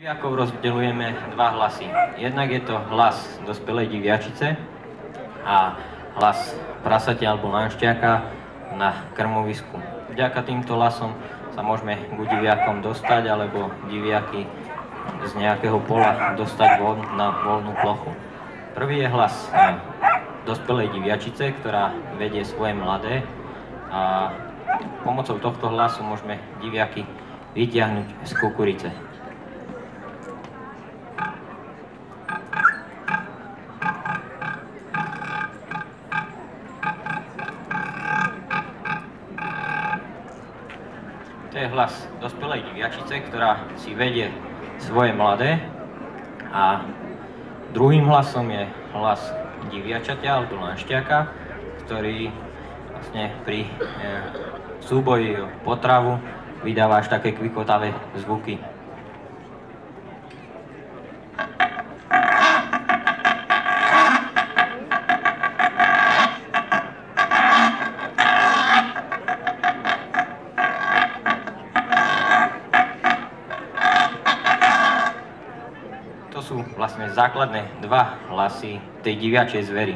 Diviakov rozdeľujeme dva hlasy. Jednak je to hlas dospelej diviačice a hlas prasatia alebo lanšťaka na krmovisku. Vďaka týmto hlasom sa môžeme k diviakom dostať alebo diviaky z nejakého pola dostať na voľnú plochu. Prvý je hlas dospelej diviačice, ktorá vedie svoje mladé a pomocou tohto hlasu môžeme diviaky vytiahnuť z kukurice. To je hlas dospelej diviačice, ktorá si vedie svoje mladé a druhým hlasom je hlas diviačaťa alebo lanšťaka, ktorý vlastne pri súboji o potravu vydáva až také kvikotavé zvuky. To sú vlastne základné dva hlasy tej diviačej zvery.